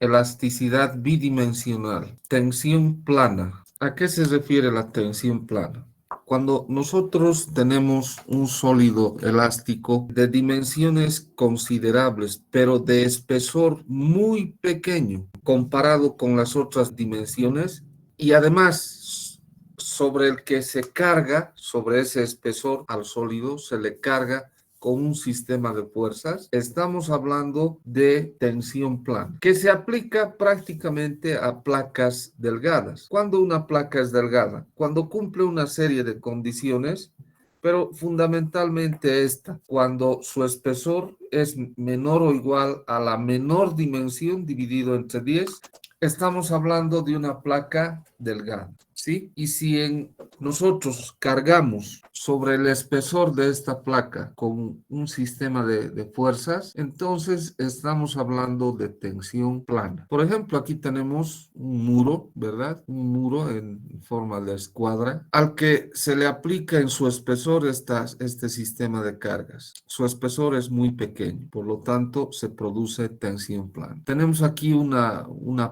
elasticidad bidimensional, tensión plana. ¿A qué se refiere la tensión plana? Cuando nosotros tenemos un sólido elástico de dimensiones considerables, pero de espesor muy pequeño comparado con las otras dimensiones, y además sobre el que se carga, sobre ese espesor al sólido, se le carga con un sistema de fuerzas, estamos hablando de tensión plana, que se aplica prácticamente a placas delgadas. ¿Cuándo una placa es delgada? Cuando cumple una serie de condiciones, pero fundamentalmente esta, cuando su espesor es menor o igual a la menor dimensión dividido entre 10, estamos hablando de una placa delgada, ¿sí? Y si nosotros cargamos sobre el espesor de esta placa con un sistema de fuerzas, entonces estamos hablando de tensión plana. Por ejemplo, aquí tenemos un muro, ¿verdad? Un muro en forma de escuadra al que se le aplica en su espesor este sistema de cargas. Su espesor es muy pequeño, por lo tanto se produce tensión plana. Tenemos aquí una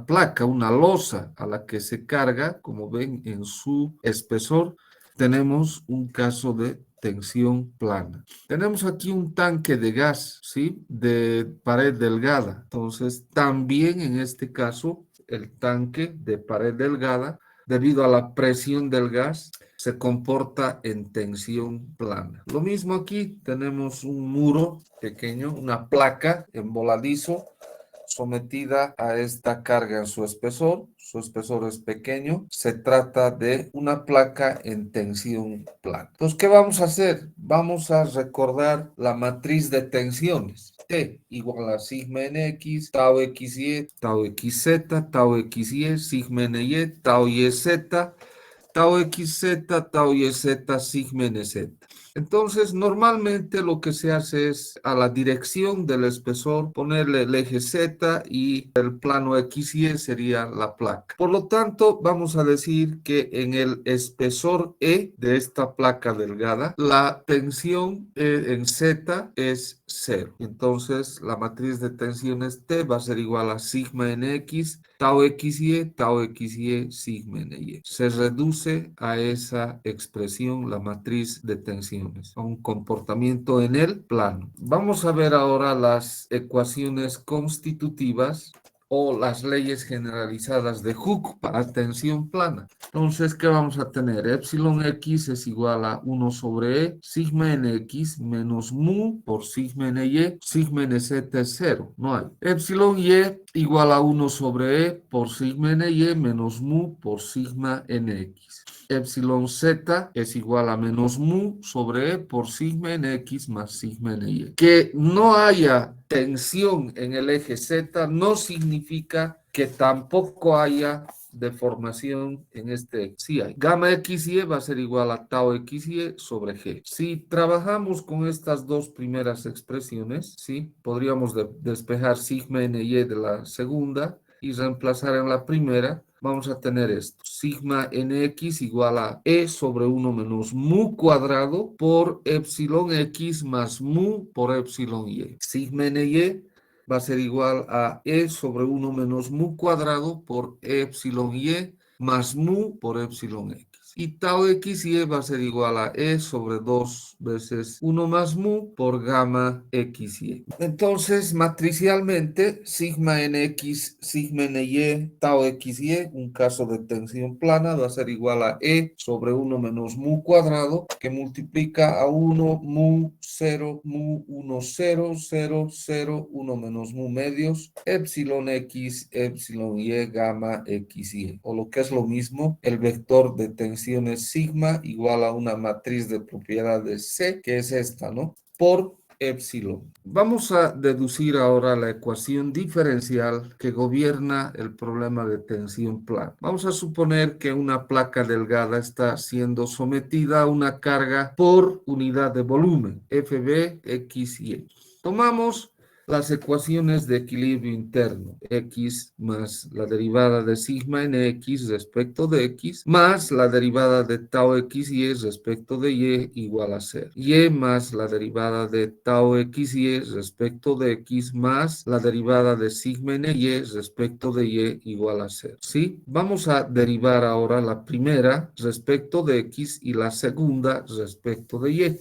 placa, una losa a la que se carga, como ven en su espesor, tenemos un caso de tensión plana. Tenemos aquí un tanque de gas, ¿sí? De pared delgada. Entonces, también en este caso, el tanque de pared delgada, debido a la presión del gas, se comporta en tensión plana. Lo mismo aquí, tenemos un muro pequeño, una placa en voladizo, sometida a esta carga en su espesor es pequeño, se trata de una placa en tensión plana. Entonces, ¿qué vamos a hacer? Vamos a recordar la matriz de tensiones. T igual a sigma nx, tau xy, tau xz, tau xy, sigma ny, tau yz, tau xz, tau yz, sigma nz. Entonces, normalmente lo que se hace es a la dirección del espesor ponerle el eje Z y el plano XY sería la placa. Por lo tanto, vamos a decir que en el espesor E de esta placa delgada, la tensión en Z es 0. Entonces, la matriz de tensiones T va a ser igual a sigma nx, tau xy, sigma ny. Se reduce a esa expresión la matriz de tensiones, a un comportamiento en el plano. Vamos a ver ahora las ecuaciones constitutivas o las leyes generalizadas de Hooke para tensión plana. Entonces, ¿qué vamos a tener? Epsilon x es igual a 1 sobre E, sigma nx menos mu por sigma ny, sigma nz es 0, no hay. Epsilon y igual a 1 sobre E por sigma ny menos mu por sigma nx. Epsilon z es igual a menos mu sobre E por sigma nx más sigma ny. Que no haya tensión en el eje Z no significa que tampoco haya deformación en este sí hay. Gamma xy va a ser igual a tau xy sobre g. Si trabajamos con estas dos primeras expresiones, ¿sí? Podríamos despejar sigma ny de la segunda y reemplazar en la primera. Vamos a tener esto, sigma nx igual a e sobre 1 menos mu cuadrado por epsilon x más mu por epsilon y. Sigma ny va a ser igual a e sobre 1 menos mu cuadrado por epsilon y más mu por epsilon x. Y tau xy va a ser igual a e sobre 2 veces 1 más mu por gamma xy. Entonces, matricialmente, sigma nx, sigma ny, tau xy, un caso de tensión plana, va a ser igual a e sobre 1 menos mu cuadrado, que multiplica a 1 mu 0, mu 1, 0, 0, 0, 1 menos mu medios, epsilon x, epsilon y, gamma xy. O lo que es lo mismo, el vector de tensiones sigma igual a una matriz de propiedades C, que es esta, ¿no? Por epsilon. Vamos a deducir ahora la ecuación diferencial que gobierna el problema de tensión plana. Vamos a suponer que una placa delgada está siendo sometida a una carga por unidad de volumen, FB, X y Y. Tomamos las ecuaciones de equilibrio interno, x más la derivada de sigma en x respecto de x, más la derivada de tau xy respecto de y igual a 0. Y más la derivada de tau xy respecto de x más la derivada de sigma en y respecto de y igual a 0. ¿Sí? Vamos a derivar ahora la primera respecto de x y la segunda respecto de y.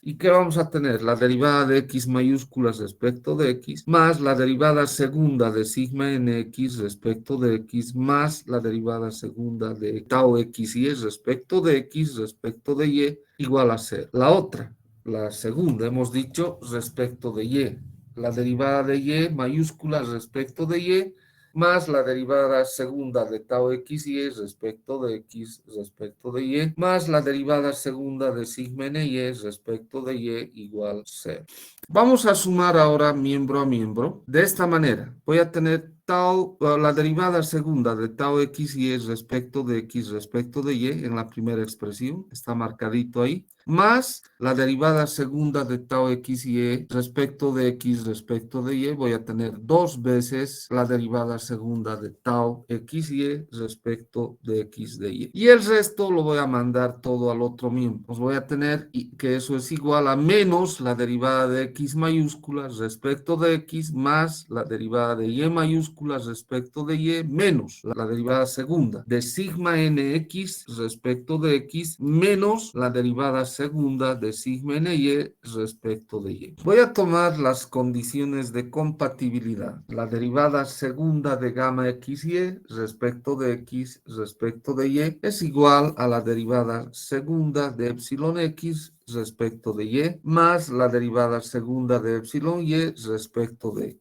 ¿Y qué vamos a tener? La derivada de x mayúsculas respecto de x, más la derivada segunda de sigma en x respecto de x, más la derivada segunda de tau xy respecto de x respecto de y, igual a 0. La otra, la segunda, hemos dicho respecto de y. La derivada de y mayúsculas respecto de y, más la derivada segunda de tau xy respecto de x respecto de y, más la derivada segunda de sigma en y respecto de y igual 0. Vamos a sumar ahora miembro a miembro. De esta manera, voy a tener la derivada segunda de tau xy respecto de x respecto de y en la primera expresión, está marcadito ahí, más la derivada segunda de tau xy respecto de x respecto de y, voy a tener dos veces la derivada segunda de tau xy respecto de x de y. Y el resto lo voy a mandar todo al otro miembro. Pues voy a tener que eso es igual a menos la derivada de x mayúsculas respecto de x más la derivada de y mayúsculas respecto de y menos la derivada segunda de sigma nx respecto de x menos la derivada segunda de sigma y respecto de y. Voy a tomar las condiciones de compatibilidad. La derivada segunda de gamma xy respecto de x respecto de y es igual a la derivada segunda de epsilon x respecto de y más la derivada segunda de epsilon y respecto de x.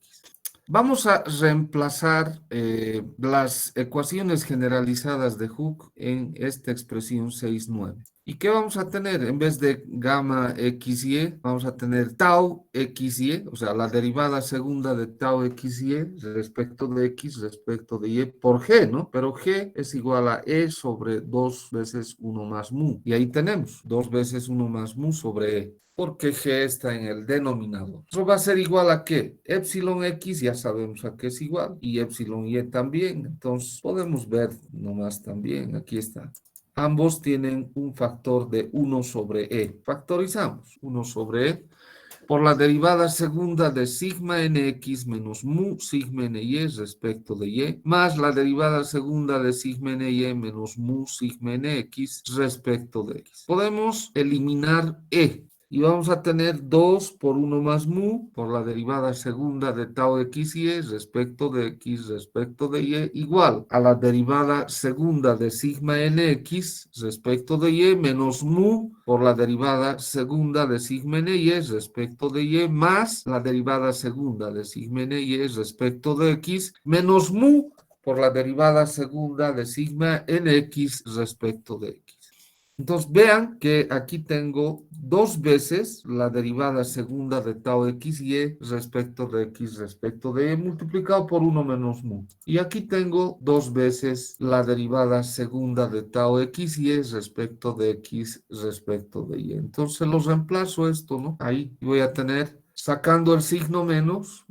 Vamos a reemplazar las ecuaciones generalizadas de Hooke en esta expresión 6,9. ¿Y qué vamos a tener? En vez de gamma xy, vamos a tener tau xy, o sea, la derivada segunda de tau xy respecto de x respecto de y por g, ¿no? Pero g es igual a e sobre 2 veces 1 más mu. Y ahí tenemos 2 veces 1 más mu sobre e, porque g está en el denominador. Eso va a ser igual a ¿qué? Epsilon x, ya sabemos a qué es igual, y epsilon y también. Entonces podemos ver nomás también, aquí está. Ambos tienen un factor de 1 sobre e. Factorizamos 1 sobre e por la derivada segunda de sigma nx menos mu sigma ny respecto de y, más la derivada segunda de sigma ny menos mu sigma nx respecto de x. Podemos eliminar e. Y vamos a tener 2 por 1 más mu por la derivada segunda de tau xy respecto de x respecto de y igual a la derivada segunda de sigma nx respecto de y menos mu por la derivada segunda de sigma ny respecto de y más la derivada segunda de sigma ny respecto de x menos mu por la derivada segunda de sigma nx respecto de x. Entonces vean que aquí tengo dos veces la derivada segunda de tau xy respecto de x respecto de y multiplicado por 1 menos mu. Y aquí tengo dos veces la derivada segunda de tau xy respecto de x respecto de y. Entonces los reemplazo esto, ¿no? Ahí voy a tener sacando el signo menos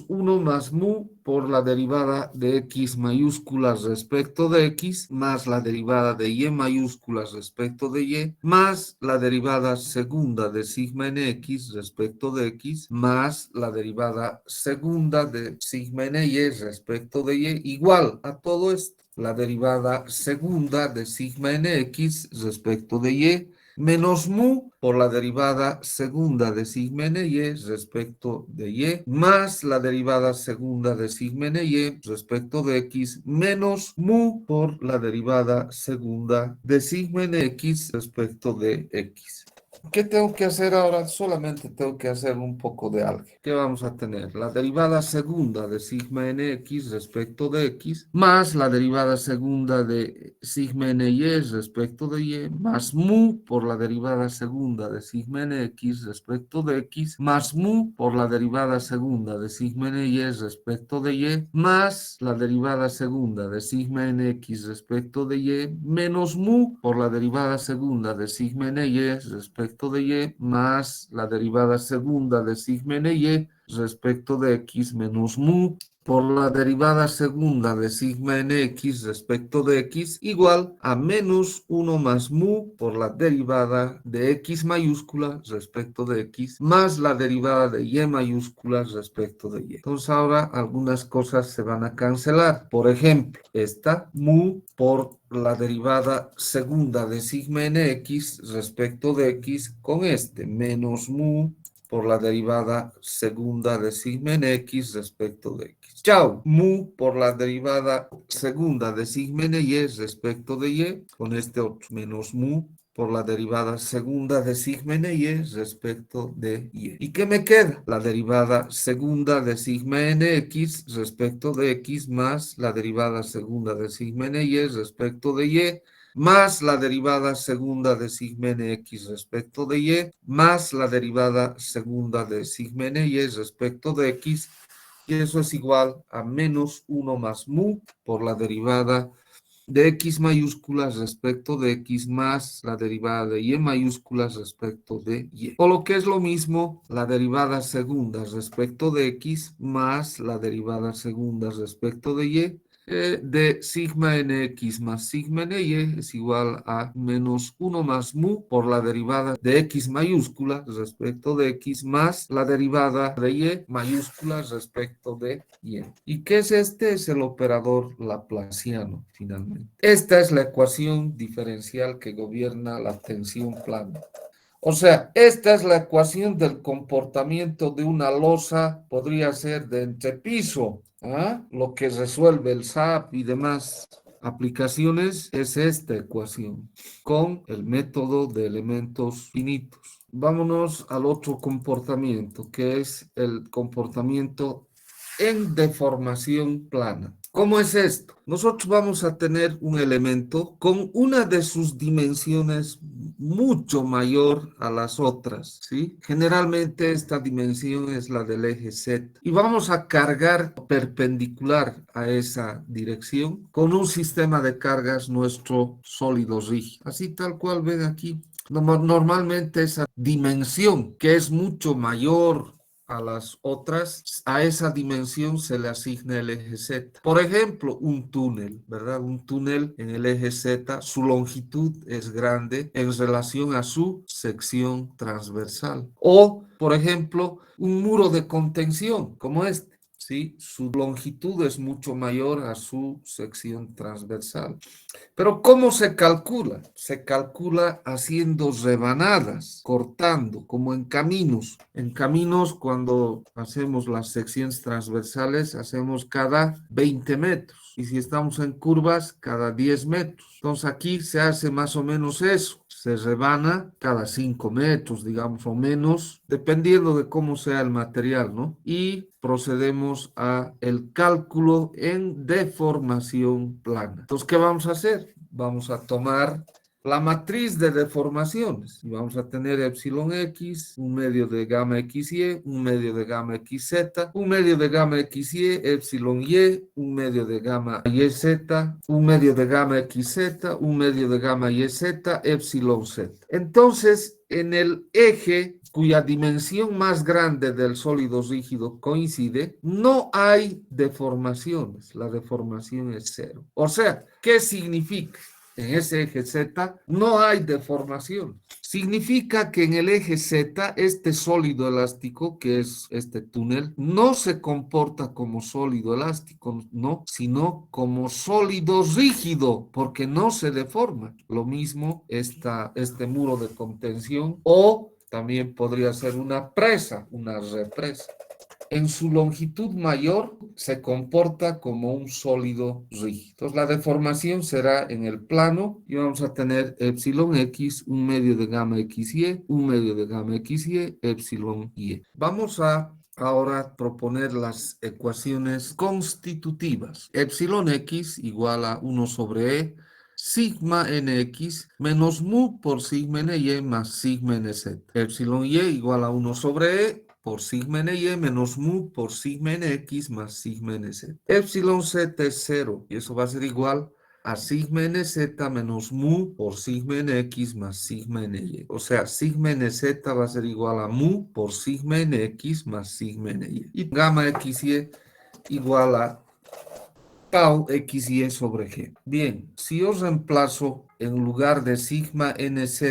1 más mu por la derivada de x mayúsculas respecto de x más la derivada de y mayúsculas respecto de y más la derivada segunda de sigma nx respecto de x más la derivada segunda de sigma ny respecto de y igual a todo esto. La derivada segunda de sigma nx respecto de y menos mu por la derivada segunda de sigma ny respecto de y, más la derivada segunda de sigma ny respecto de x, menos mu por la derivada segunda de sigma nx respecto de x. ¿Qué tengo que hacer ahora? Solamente tengo que hacer un poco de álgebra. ¿Qué vamos a tener? La derivada segunda de sigma nx respecto de x, más la derivada segunda de sigma ny respecto de y, más mu por la derivada segunda de sigma nx respecto de x, más mu por la derivada segunda de sigma ny respecto de y, más la derivada segunda de sigma nx respecto de y, menos mu por la derivada segunda de sigma ny respecto de y más la derivada segunda de sigma ny respecto de x menos mu por la derivada segunda de sigma nx respecto de x igual a menos 1 más mu por la derivada de x mayúscula respecto de x más la derivada de y mayúscula respecto de y. Entonces ahora algunas cosas se van a cancelar. Por ejemplo, esta mu por la derivada segunda de sigma nx respecto de x con este menos mu por la derivada segunda de sigma en x respecto de x. Chao, mu por la derivada segunda de sigma en y respecto de y, con este otro, menos mu por la derivada segunda de sigma en y respecto de y. ¿Y qué me queda? La derivada segunda de sigma en x respecto de x más la derivada segunda de sigma en y respecto de y más la derivada segunda de sigma nx respecto de y, más la derivada segunda de sigma ny respecto de x, y eso es igual a menos 1 más mu por la derivada de x mayúsculas respecto de x más la derivada de y mayúsculas respecto de y. O lo que es lo mismo, la derivada segunda respecto de x más la derivada segunda respecto de y de sigma nx más sigma ny es igual a menos 1 más mu por la derivada de x mayúscula respecto de x más la derivada de y mayúscula respecto de y. ¿Y qué es este? Es el operador laplaciano, finalmente. Esta es la ecuación diferencial que gobierna la tensión plana. O sea, esta es la ecuación del comportamiento de una losa, podría ser de entrepiso, ¿ah? Lo que resuelve el SAP y demás aplicaciones es esta ecuación con el método de elementos finitos. Vámonos al otro comportamiento, que es el comportamiento en deformación plana. ¿Cómo es esto? Nosotros vamos a tener un elemento con una de sus dimensiones mucho mayor a las otras, ¿sí? Generalmente esta dimensión es la del eje Z y vamos a cargar perpendicular a esa dirección con un sistema de cargas nuestro sólido rígido. Así tal cual ven aquí. Normalmente esa dimensión que es mucho mayor a las otras, a esa dimensión se le asigna el eje Z. Por ejemplo, un túnel, ¿verdad? Un túnel en el eje Z, su longitud es grande en relación a su sección transversal. O, por ejemplo, un muro de contención como este. ¿Sí? Su longitud es mucho mayor a su sección transversal. Pero ¿cómo se calcula? Se calcula haciendo rebanadas, cortando, como en caminos. En caminos, cuando hacemos las secciones transversales, hacemos cada 20 metros. Y si estamos en curvas, cada 10 metros. Entonces aquí se hace más o menos eso. Se rebana cada 5 metros, digamos, o menos, dependiendo de cómo sea el material, ¿no? Y procedemos a el cálculo en deformación plana. Entonces, ¿qué vamos a hacer? Vamos a tomar la matriz de deformaciones y vamos a tener epsilon x, un medio de gamma xy, un medio de gamma xz, un medio de gamma xy, epsilon y, un medio de gamma yz, un medio de gamma xz, un medio de gamma yz, epsilon z. Entonces, en el eje cuya dimensión más grande del sólido rígido coincide, no hay deformaciones. La deformación es cero. O sea, ¿qué significa? En ese eje Z no hay deformación. Significa que en el eje Z, este sólido elástico, que es este túnel, no se comporta como sólido elástico, no, sino como sólido rígido, porque no se deforma. Lo mismo este muro de contención o también podría ser una presa, una represa. En su longitud mayor se comporta como un sólido rígido. Entonces la deformación será en el plano y vamos a tener epsilon x, un medio de gamma xy, un medio de gamma xy, epsilon y. Vamos a ahora proponer las ecuaciones constitutivas. Epsilon x igual a 1 sobre e sigma nx menos mu por sigma ny más sigma nz. Epsilon y igual a 1 sobre e por sigma ny menos mu por sigma nx más sigma nz. Epsilon z es 0 y eso va a ser igual a sigma nz menos mu por sigma nx más sigma ny. O sea, sigma nz va a ser igual a mu por sigma nx más sigma ny. Y gamma xy igual a tau xy sobre g. Bien, si yo reemplazo en lugar de sigma nz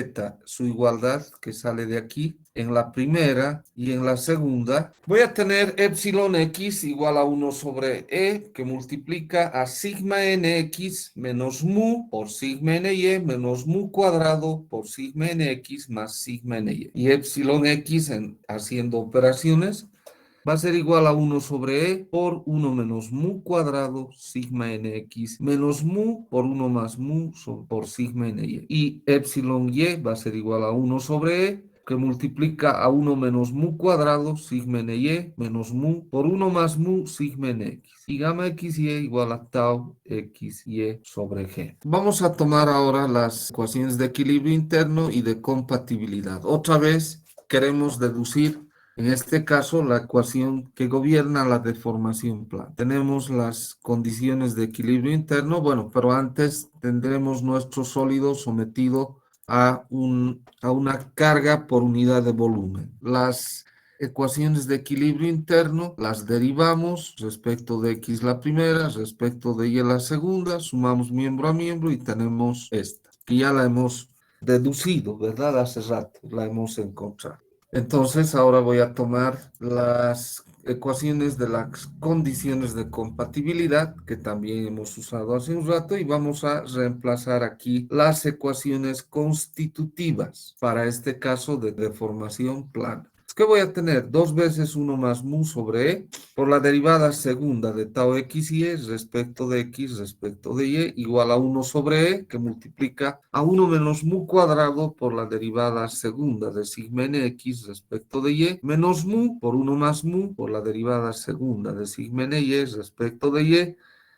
su igualdad que sale de aquí, en la primera y en la segunda, voy a tener epsilon x igual a 1 sobre e, que multiplica a sigma nx menos mu por sigma ny menos mu cuadrado por sigma nx más sigma ny. Y epsilon x, haciendo operaciones, va a ser igual a 1 sobre e por 1 menos mu cuadrado sigma nx menos mu por 1 más mu por sigma ny. Y epsilon y va a ser igual a 1 sobre e, que multiplica a 1 menos mu cuadrado sigma ny menos mu por 1 más mu sigma nx. Y gamma xy igual a tau xy sobre g. Vamos a tomar ahora las ecuaciones de equilibrio interno y de compatibilidad. Otra vez queremos deducir, en este caso, la ecuación que gobierna la deformación plana. Tenemos las condiciones de equilibrio interno, bueno, pero antes tendremos nuestro sólido sometido a una carga por unidad de volumen. Las ecuaciones de equilibrio interno las derivamos respecto de x la primera, respecto de y la segunda, sumamos miembro a miembro y tenemos esta, que ya la hemos deducido, ¿verdad? Hace rato la hemos encontrado. Entonces, ahora voy a tomar las ecuaciones de las condiciones de compatibilidad que también hemos usado hace un rato y vamos a reemplazar aquí las ecuaciones constitutivas para este caso de deformación plana. Es que voy a tener 2 veces 1 más mu sobre e por la derivada segunda de tau xy respecto de x respecto de y igual a 1 sobre e que multiplica a 1 menos mu cuadrado por la derivada segunda de sigma nx respecto de y menos mu por 1 más mu por la derivada segunda de sigma ny respecto de y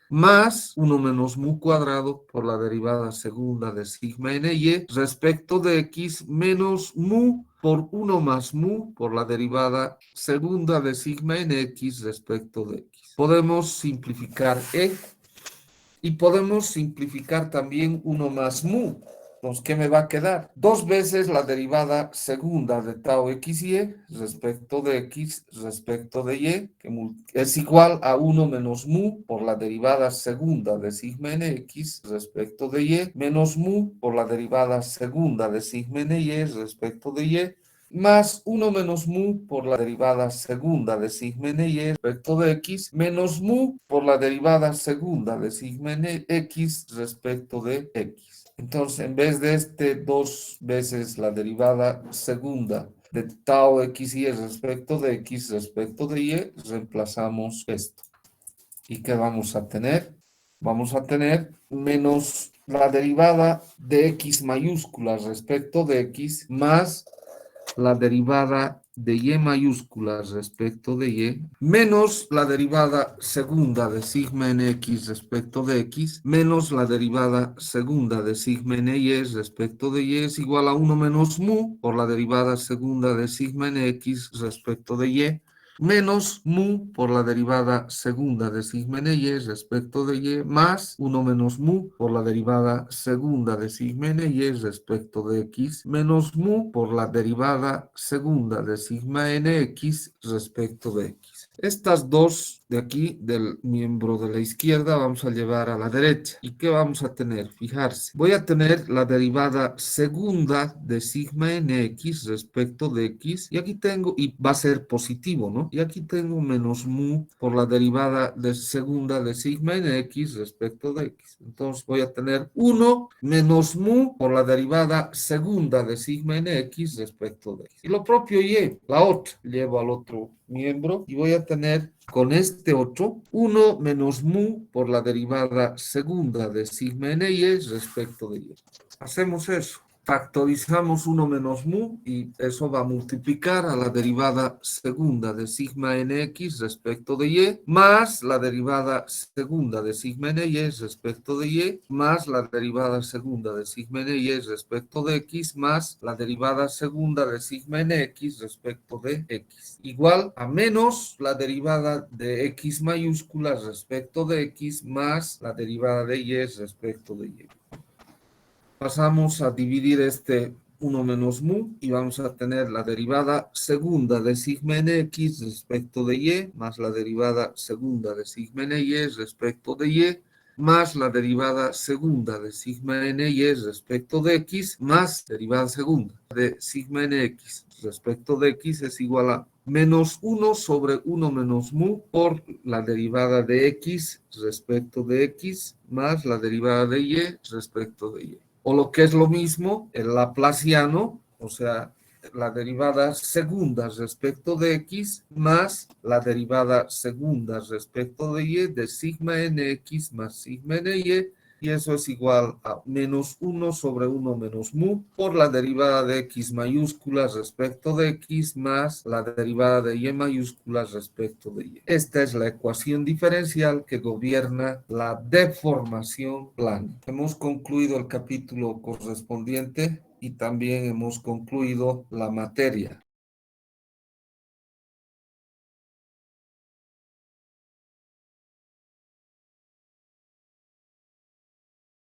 más 1 menos mu cuadrado por la derivada segunda de sigma ny respecto de x menos mu por 1 más mu por la derivada segunda de sigma nx respecto de x. Podemos simplificar e y podemos simplificar también 1 más mu. Entonces, ¿qué me va a quedar? 2 veces la derivada segunda de tau xy respecto de x respecto de y, que es igual a 1 menos mu por la derivada segunda de sigma nx respecto de y, menos mu por la derivada segunda de sigma ny respecto de y, más 1 menos mu por la derivada segunda de sigma ny respecto de x, menos mu por la derivada segunda de sigma x respecto de x. Entonces, en vez de 2 veces la derivada segunda de tau xy respecto de x respecto de y, reemplazamos esto. ¿Y qué vamos a tener? Vamos a tener menos la derivada de x mayúscula respecto de x más la derivada de y mayúscula respecto de y, menos la derivada segunda de sigma nx respecto de x, menos la derivada segunda de sigma ny respecto de y es igual a 1 menos mu por la derivada segunda de sigma nx respecto de y, menos mu por la derivada segunda de sigma ny respecto de y, más 1 menos mu por la derivada segunda de sigma ny respecto de x, menos mu por la derivada segunda de sigma nx respecto de x. Estas dos de aquí, del miembro de la izquierda, vamos a llevar a la derecha. ¿Y qué vamos a tener? Fijarse. Voy a tener la derivada segunda de sigma nx respecto de x. Y aquí tengo, y va a ser positivo, ¿no? Y aquí tengo menos mu por la derivada de segunda de sigma nx respecto de x. Entonces voy a tener 1 menos mu por la derivada segunda de sigma nx respecto de x. Y lo propio y, la otra, llevo al otro miembro y voy a tener con este otro 1 menos mu por la derivada segunda de sigma ny respecto de y. Hacemos eso. Factorizamos 1 menos mu y eso va a multiplicar a la derivada segunda de sigma nx respecto de y más la derivada segunda de sigma ny respecto de y más la derivada segunda de sigma ny respecto de x más la derivada segunda de sigma nx respecto de x igual a menos la derivada de x mayúscula respecto de x más la derivada de y respecto de y. Pasamos a dividir este 1 menos mu y vamos a tener la derivada segunda de sigma nx respecto de y más la derivada segunda de sigma ny respecto de y más la derivada segunda de sigma ny respecto de x más derivada segunda de sigma nx respecto de x es igual a menos 1 sobre 1 menos mu por la derivada de x respecto de x más la derivada de y respecto de y. O lo que es lo mismo, el laplaciano, o sea, la derivada segunda respecto de x más la derivada segunda respecto de y de sigma nx más sigma ny, y eso es igual a menos 1 sobre 1 menos mu por la derivada de x mayúscula respecto de x más la derivada de y mayúscula respecto de y. Esta es la ecuación diferencial que gobierna la deformación plana. Hemos concluido el capítulo correspondiente y también hemos concluido la materia.